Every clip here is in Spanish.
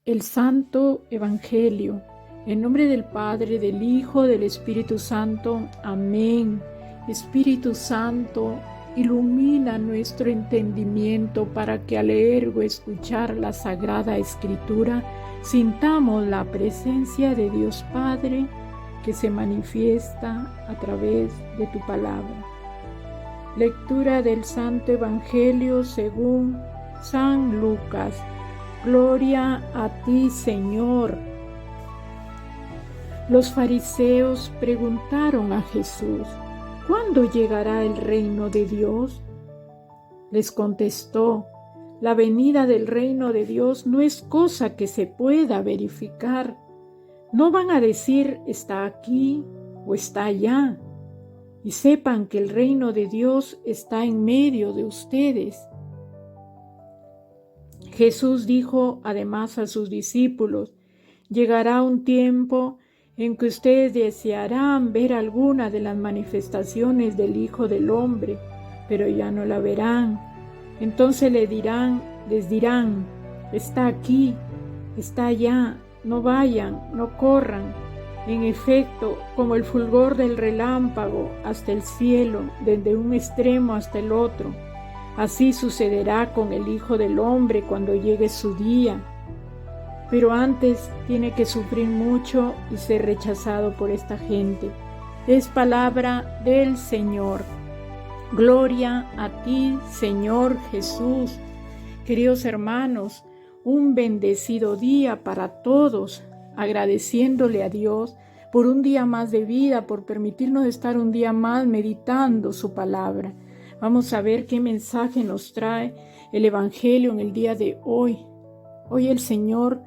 El Santo Evangelio. En nombre del Padre, del Hijo, del Espíritu Santo. Amén. Espíritu Santo, ilumina nuestro entendimiento para que al leer o escuchar la Sagrada Escritura sintamos la presencia de Dios Padre que se manifiesta a través de tu palabra. Lectura del Santo Evangelio según San Lucas. Gloria a ti, Señor. Los fariseos preguntaron a Jesús: ¿cuándo llegará el reino de Dios? Les contestó: la venida del reino de Dios no es cosa que se pueda verificar. No van a decir está aquí o está allá. Y sepan que el reino de Dios está en medio de ustedes. Jesús dijo además a sus discípulos: llegará un tiempo en que ustedes desearán ver alguna de las manifestaciones del Hijo del Hombre, pero ya no la verán. Entonces les dirán, está aquí, está allá, no vayan, no corran. En efecto, como el fulgor del relámpago hasta el cielo, desde un extremo hasta el otro, así sucederá con el Hijo del Hombre cuando llegue su día. Pero antes tiene que sufrir mucho y ser rechazado por esta gente. Es palabra del Señor. Gloria a ti, Señor Jesús. Queridos hermanos, un bendecido día para todos, agradeciéndole a Dios por un día más de vida, por permitirnos estar un día más meditando su palabra. Vamos a ver qué mensaje nos trae el Evangelio en el día de hoy. Hoy el Señor,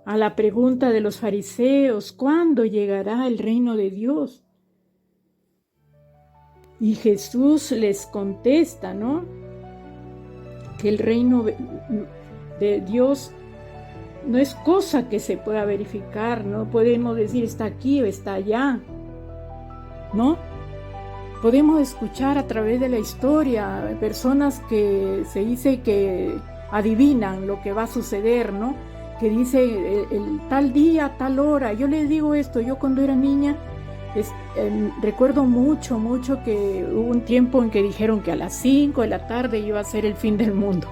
a la pregunta de los fariseos, ¿cuándo llegará el reino de Dios? Y Jesús les contesta, ¿no? Que el reino de Dios no es cosa que se pueda verificar, no podemos decir está aquí o está allá, ¿no? Podemos escuchar a través de la historia personas que se dice que adivinan lo que va a suceder, ¿no? Que dice el tal día, tal hora. Yo les digo esto, yo cuando era niña recuerdo mucho que hubo un tiempo en que dijeron que a las 5 de la tarde iba a ser el fin del mundo.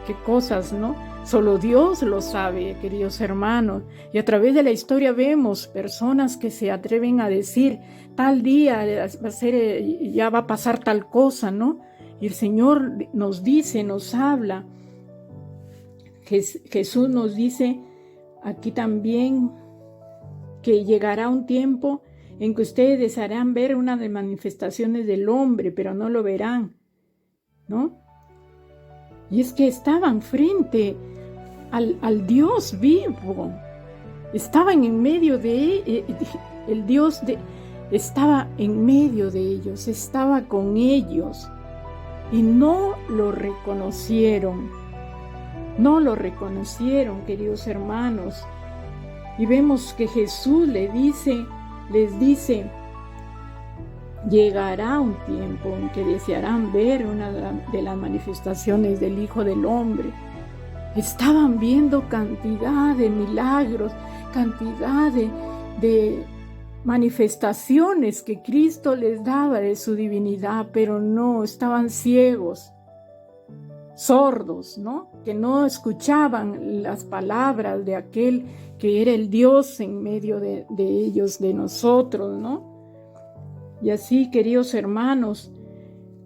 Qué cosas, ¿no? Solo Dios lo sabe, queridos hermanos. Y a través de la historia vemos personas que se atreven a decir tal día va a ser, ya va a pasar tal cosa, ¿no? Y el Señor nos dice, nos habla. Jesús nos dice aquí también que llegará un tiempo en que ustedes desearán ver una de las manifestaciones del hombre, pero no lo verán, ¿no? Y es que estaban frente al Dios vivo, estaban en medio de el Dios estaba en medio de ellos, estaba con ellos y no lo reconocieron, queridos hermanos. Y vemos que Jesús les dice, llegará un tiempo en que desearán ver una de las manifestaciones del Hijo del Hombre. Estaban viendo cantidad de milagros, cantidad de manifestaciones que Cristo les daba de su divinidad, pero no, estaban ciegos, sordos, ¿no? Que no escuchaban las palabras de aquel que era el Dios en medio de ellos, de nosotros, ¿no? Y así, queridos hermanos,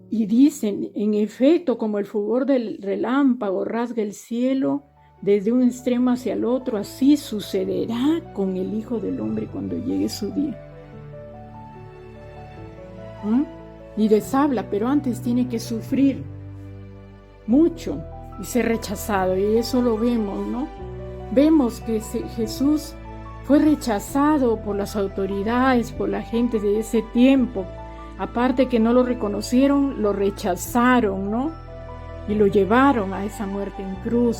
y dicen, en efecto, como el fulgor del relámpago rasga el cielo desde un extremo hacia el otro, así sucederá con el Hijo del Hombre cuando llegue su día. Y les habla, pero antes tiene que sufrir mucho y ser rechazado, y eso lo vemos, ¿no? Vemos que Jesús fue rechazado por las autoridades, por la gente de ese tiempo. Aparte que no lo reconocieron, lo rechazaron, ¿no? Y lo llevaron a esa muerte en cruz.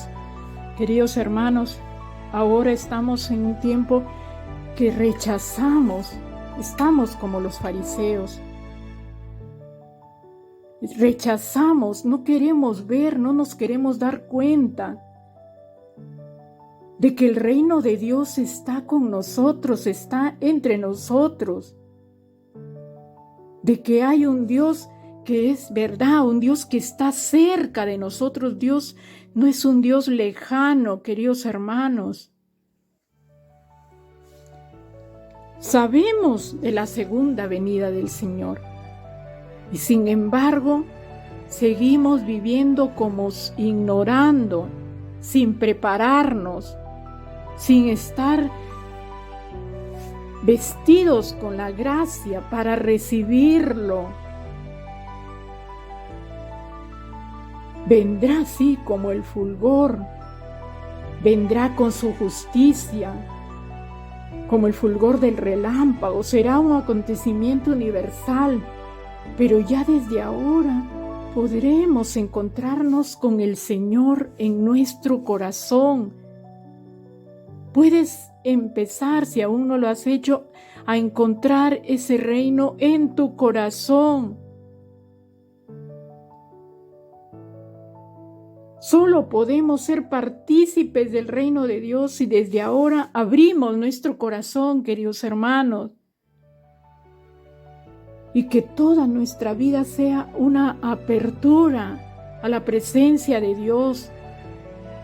Queridos hermanos, ahora estamos en un tiempo que rechazamos, estamos como los fariseos. Rechazamos, no queremos ver, no nos queremos dar cuenta. de que el reino de Dios está con nosotros, está entre nosotros, de que hay un Dios que es verdad, un Dios que está cerca de nosotros. Dios no es un Dios lejano, queridos hermanos. Sabemos de la segunda venida del Señor y sin embargo seguimos viviendo como ignorando, sin prepararnos, sin estar vestidos con la gracia para recibirlo. Vendrá así como el fulgor, vendrá con su justicia, como el fulgor del relámpago. Será un acontecimiento universal, pero ya desde ahora podremos encontrarnos con el Señor en nuestro corazón. Puedes empezar, si aún no lo has hecho, a encontrar ese reino en tu corazón. Solo podemos ser partícipes del reino de Dios si desde ahora abrimos nuestro corazón, queridos hermanos. Y que toda nuestra vida sea una apertura a la presencia de Dios,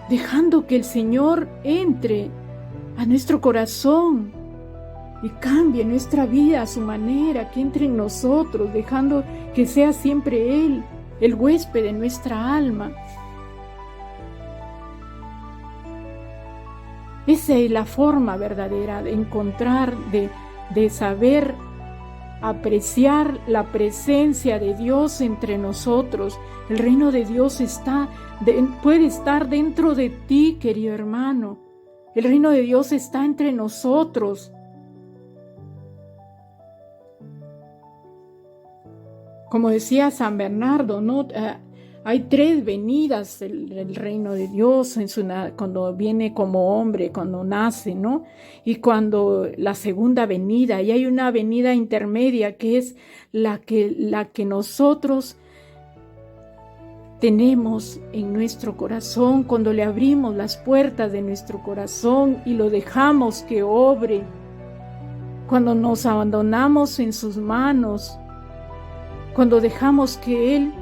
dejando que el Señor entre a nuestro corazón y cambie nuestra vida a su manera, que entre en nosotros, dejando que sea siempre Él, el huésped de nuestra alma. Esa es la forma verdadera de encontrar, de saber apreciar la presencia de Dios entre nosotros. El reino de Dios puede estar dentro de ti, querido hermano. El reino de Dios está entre nosotros. Como decía San Bernardo, ¿no? Hay 3 venidas del reino de Dios cuando viene como hombre, cuando nace, ¿no? Y cuando la segunda venida, y hay una venida intermedia que es la que nosotros tenemos en nuestro corazón, cuando le abrimos las puertas de nuestro corazón y lo dejamos que obre, cuando nos abandonamos en sus manos, cuando dejamos que Él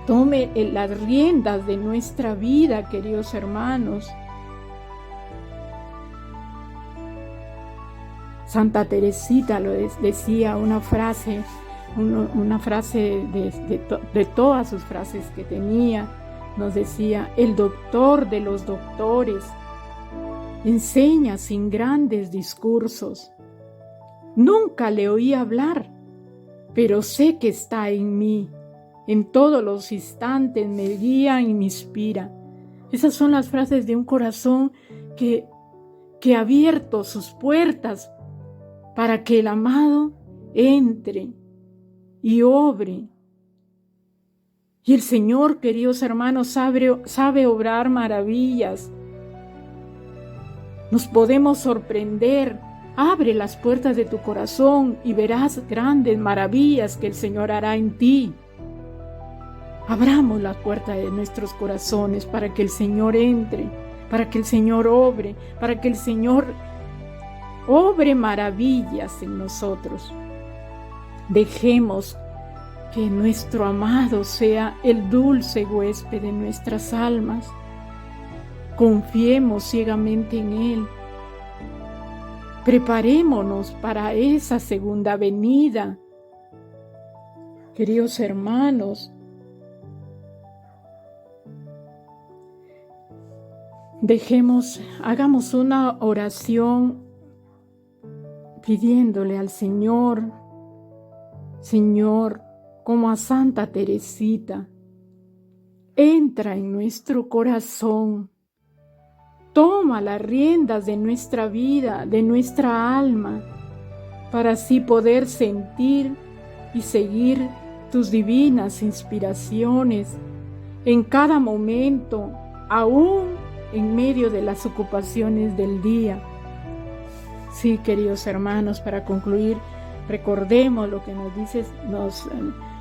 tome las riendas de nuestra vida, queridos hermanos. Santa Teresita lo decía, una frase de todas sus frases que tenía, nos decía: el doctor de los doctores enseña sin grandes discursos. Nunca le oí hablar, pero sé que está en mí. En todos los instantes me guía y me inspira. Esas son las frases de un corazón que ha abierto sus puertas para que el amado entre y obre. Y el Señor, queridos hermanos, sabe obrar maravillas. Nos podemos sorprender. Abre las puertas de tu corazón y verás grandes maravillas que el Señor hará en ti. Abramos la puerta de nuestros corazones para que el Señor entre, para que el Señor obre, para que el Señor obre maravillas en nosotros. Dejemos que nuestro amado sea el dulce huésped de nuestras almas. Confiemos ciegamente en Él. Preparémonos para esa segunda venida. Queridos hermanos, hagamos una oración pidiéndole al Señor, Señor, como a Santa Teresita, entra en nuestro corazón, toma las riendas de nuestra vida, de nuestra alma, para así poder sentir y seguir tus divinas inspiraciones en cada momento, aún en medio de las ocupaciones del día. Sí, queridos hermanos, para concluir, recordemos lo que nos dice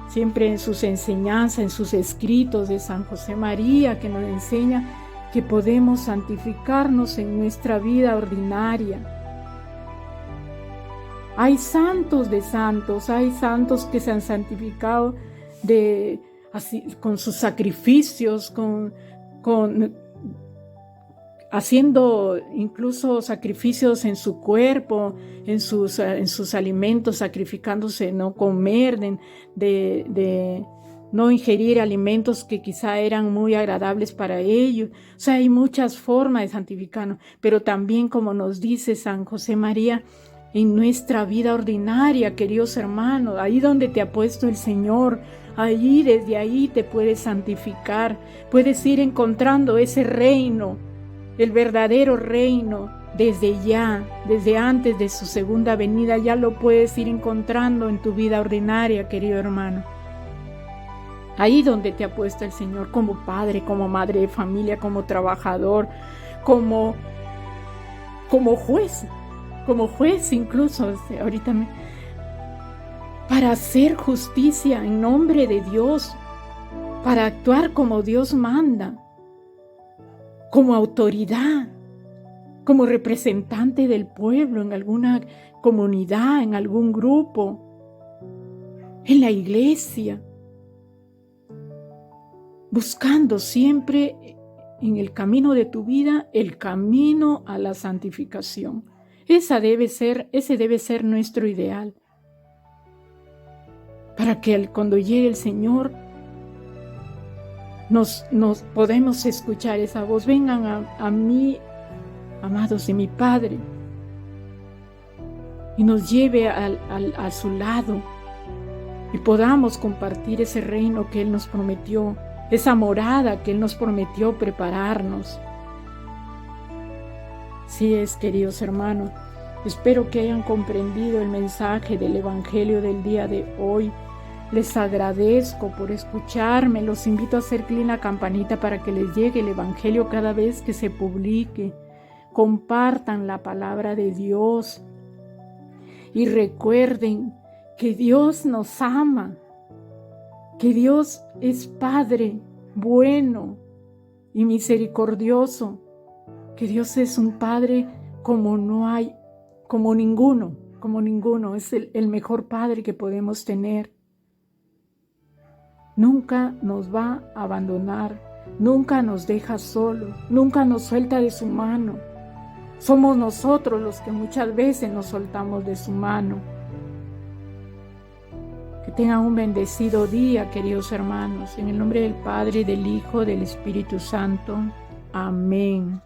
siempre en sus enseñanzas, en sus escritos de San José María, que nos enseña que podemos santificarnos en nuestra vida ordinaria. Hay santos de santos, hay santos que se han santificado con sus sacrificios, haciendo incluso sacrificios en su cuerpo, en sus alimentos, sacrificándose, no comer, de no ingerir alimentos que quizá eran muy agradables para ellos. O sea, hay muchas formas de santificarnos, pero también, como nos dice San José María, en nuestra vida ordinaria, queridos hermanos, ahí donde te ha puesto el Señor, allí, desde ahí te puedes santificar, puedes ir encontrando ese reino, el verdadero reino, desde ya, desde antes de su segunda venida, ya lo puedes ir encontrando en tu vida ordinaria, querido hermano. Ahí donde te ha puesto el Señor, como padre, como madre de familia, como trabajador, como juez incluso, para hacer justicia en nombre de Dios, para actuar como Dios manda, como autoridad, como representante del pueblo en alguna comunidad, en algún grupo, en la iglesia, buscando siempre en el camino de tu vida el camino a la santificación. Ese debe ser nuestro ideal, para que cuando llegue el Señor nos podemos escuchar esa voz: vengan a mí, amados de mi Padre, y nos lleve a su lado, y podamos compartir ese reino que Él nos prometió, esa morada que Él nos prometió prepararnos. Así es, queridos hermanos, espero que hayan comprendido el mensaje del Evangelio del día de hoy. Les agradezco por escucharme, los invito a hacer clic en la campanita para que les llegue el Evangelio cada vez que se publique. Compartan la palabra de Dios y recuerden que Dios nos ama, que Dios es Padre bueno y misericordioso, que Dios es un Padre como ninguno, es el mejor Padre que podemos tener. Nunca nos va a abandonar, nunca nos deja solos, nunca nos suelta de su mano. Somos nosotros los que muchas veces nos soltamos de su mano. Que tengan un bendecido día, queridos hermanos, en el nombre del Padre, del Hijo, del Espíritu Santo. Amén.